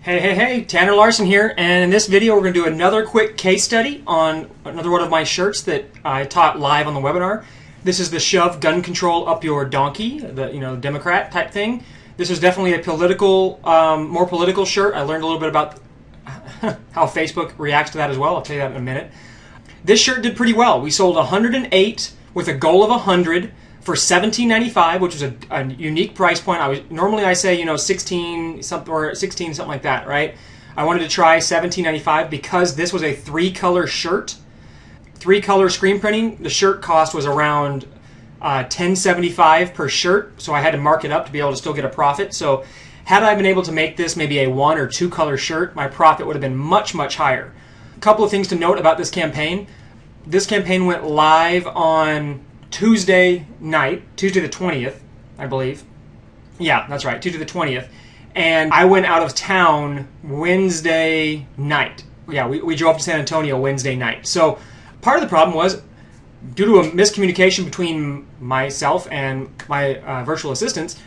Hey, Tanner Larson here, and in this video we're going to do another quick case study on another one of my shirts that I taught live on the webinar. This is the Shove Gun Control Up Your Donkey, the Democrat type thing. This is definitely a political, more political shirt. I learned a little bit about how Facebook reacts to that as well. I'll tell you that in a minute. This shirt did pretty well. We sold 108 with a goal of 100 for $17.95, which was a unique price point. Normally I say 16 something or 16 something like that, right? I wanted to try $17.95 because this was a 3-color shirt. 3-color screen printing. The shirt cost was around $10.75 per shirt, so I had to mark it up to be able to still get a profit. So had I been able to make this maybe a 1 or 2 color shirt, my profit would have been much higher. A couple of things to note about this campaign. This campaign went live on Tuesday night, Tuesday the 20th, I believe. Yeah, that's right, Tuesday the 20th. And I went out of town Wednesday night. Yeah, we drove to San Antonio Wednesday night. So part of the problem was, due to a miscommunication between myself and my virtual assistants,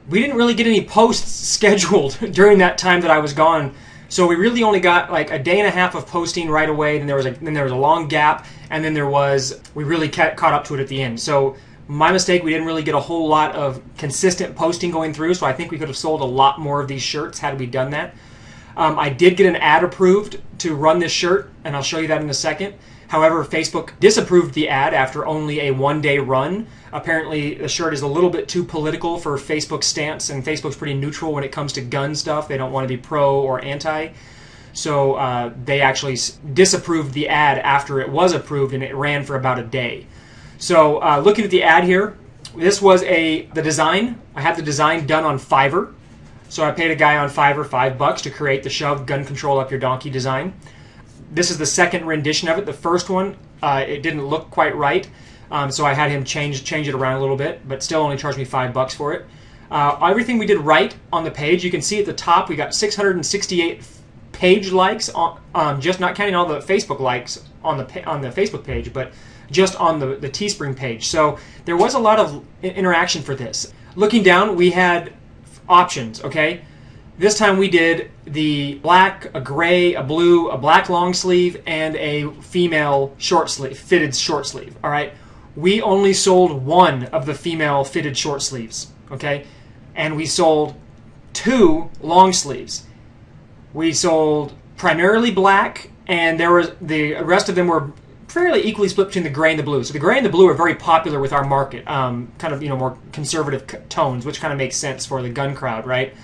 we didn't really get any posts scheduled during that time that I was gone. So we really only got like a day and a half of posting right away. Then there was a long gap, and then we really caught up to it at the end. So my mistake, we didn't really get a whole lot of consistent posting going through. So I think we could have sold a lot more of these shirts had we done that. I did get an ad approved to run this shirt, and I'll show you that in a second. However, Facebook disapproved the ad after only a 1-day run. Apparently, the shirt is a little bit too political for Facebook's stance, and Facebook's pretty neutral when it comes to gun stuff. They don't want to be pro or anti. So they actually disapproved the ad after it was approved, and it ran for about a day. So looking at the ad here, this was the design. I had the design done on Fiverr. So I paid a guy on Fiverr $5 to create the Shove Gun Control Up Your Donkey design. This is the second rendition of it. The first one, it didn't look quite right, so I had him change it around a little bit, but still only charged me $5 for it. Everything we did right on the page. You can see at the top we got 668 page likes, just not counting all the Facebook likes on the Facebook page, but just on the Teespring page. So there was a lot of interaction for this. Looking down, we had options, okay? This time we did the black, a gray, a blue, a black long sleeve, and a female short sleeve, fitted short sleeve. All right, we only sold one of the female fitted short sleeves, okay, and we sold 2 long sleeves. We sold primarily black, and the rest of them were fairly equally split between the gray and the blue. So the gray and the blue are very popular with our market, kind of more conservative tones, which kind of makes sense for the gun crowd, right?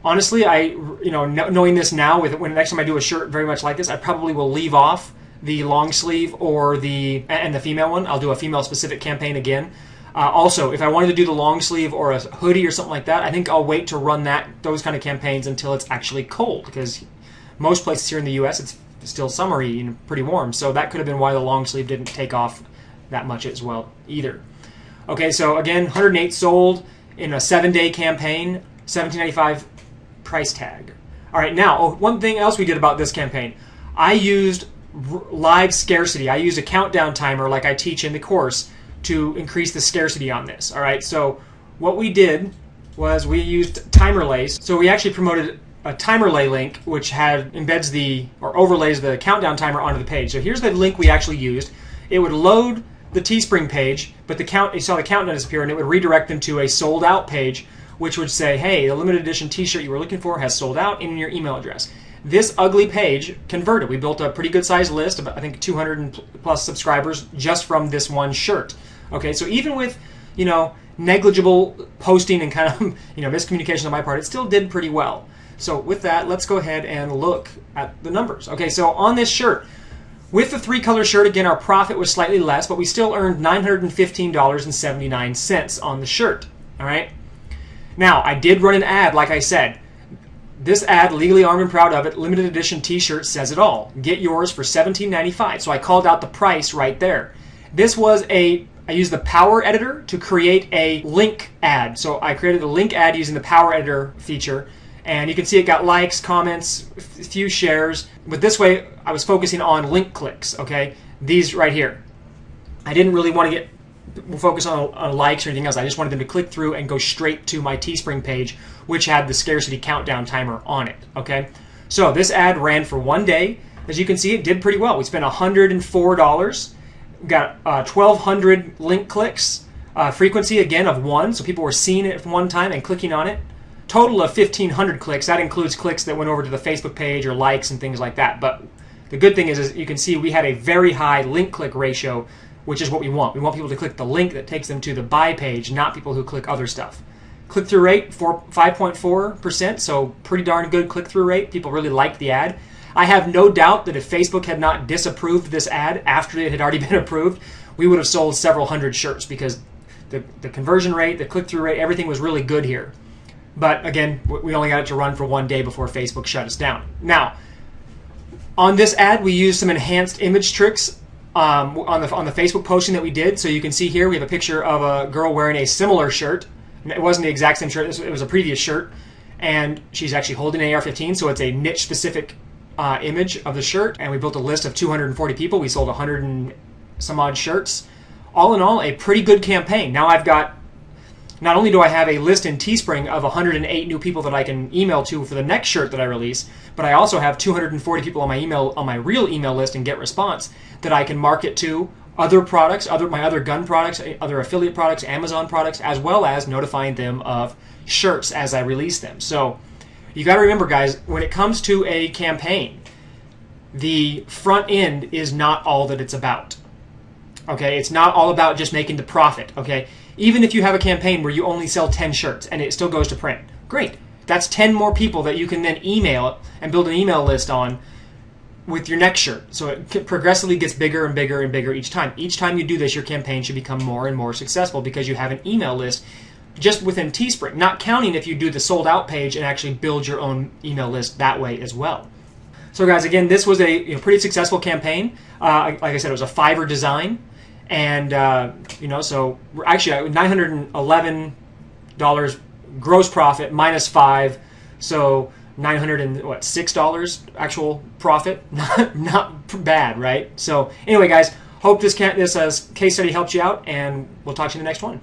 Honestly, knowing this now, when next time I do a shirt very much like this, I probably will leave off the long sleeve and the female one. I'll do a female specific campaign again. Also, if I wanted to do the long sleeve or a hoodie or something like that, I think I'll wait to run those kind of campaigns until it's actually cold, because most places here in the U.S. it's still summery and pretty warm. So that could have been why the long sleeve didn't take off that much as well either. Okay, so again, 108 sold in a 7-day campaign, $17.95 price tag. All right, now one thing else we did about this campaign, I used live scarcity. I used a countdown timer like I teach in the course to increase the scarcity on this. All right, so what we did was we used Timerlays. So we actually promoted a Timerlay link which overlays the countdown timer onto the page. So here's the link we actually used. It would load the Teespring page, but you saw the countdown disappear, and it would redirect them to a sold out page, which would say, hey, the limited edition t-shirt you were looking for has sold out in your email address. This ugly page converted. We built a pretty good sized list of, I think, 200 plus subscribers just from this one shirt. Okay, so even with, negligible posting and kind of, miscommunication on my part, it still did pretty well. So with that, let's go ahead and look at the numbers. Okay, so on this shirt, with the 3-color shirt, again, our profit was slightly less, but we still earned $915.79 on the shirt. All right. Now, I did run an ad, like I said. This ad, legally armed and proud of it, limited edition t-shirt, says it all. Get yours for $17.95. So I called out the price right there. This was I used the Power Editor to create a link ad. So I created a link ad using the Power Editor feature. And you can see it got likes, comments, a few shares. But this way, I was focusing on link clicks, okay? These right here. I didn't really want to focus on likes or anything else. I just wanted them to click through and go straight to my Teespring page, which had the scarcity countdown timer on it. Okay, So this ad ran for 1 day. As you can see, it did pretty well. We spent $104, got 1,200 link clicks, frequency again of 1, so people were seeing it one time and clicking on it. Total of 1,500 clicks. That includes clicks that went over to the Facebook page or likes and things like that. But the good thing is you can see we had a very high link click ratio, which is what we want. We want people to click the link that takes them to the buy page, not people who click other stuff. Click-through rate, 5.4%, so pretty darn good click-through rate. People really liked the ad. I have no doubt that if Facebook had not disapproved this ad after it had already been approved, we would have sold several hundred shirts because the conversion rate, the click-through rate, everything was really good here. But again, we only got it to run for 1 day before Facebook shut us down. Now, on this ad, we used some enhanced image tricks on the Facebook posting that we did. So you can see here we have a picture of a girl wearing a similar shirt. It wasn't the exact same shirt. It was a previous shirt. And she's actually holding an AR-15, so it's a niche-specific image of the shirt. And we built a list of 240 people. We sold 100 and some odd shirts. All in all, a pretty good campaign. Now I've got, not only do I have a list in Teespring of 108 new people that I can email to for the next shirt that I release, but I also have 240 people on my real email list and GetResponse that I can market to other products, my other gun products, other affiliate products, Amazon products, as well as notifying them of shirts as I release them. So you got to remember, guys, when it comes to a campaign, the front end is not all that it's about. Okay, it's not all about just making the profit. Okay, even if you have a campaign where you only sell 10 shirts and it still goes to print, great. That's 10 more people that you can then email and build an email list on with your next shirt. So it progressively gets bigger and bigger and bigger each time. Each time you do this, your campaign should become more and more successful because you have an email list just within Teespring, not counting if you do the sold out page and actually build your own email list that way as well. So guys, again, this was a pretty successful campaign. Like I said, it was a Fiverr design. And, so we're actually $911 gross profit minus 5, so $906 actual profit. Not bad, right? So anyway, guys, hope this case study helped you out, and we'll talk to you in the next one.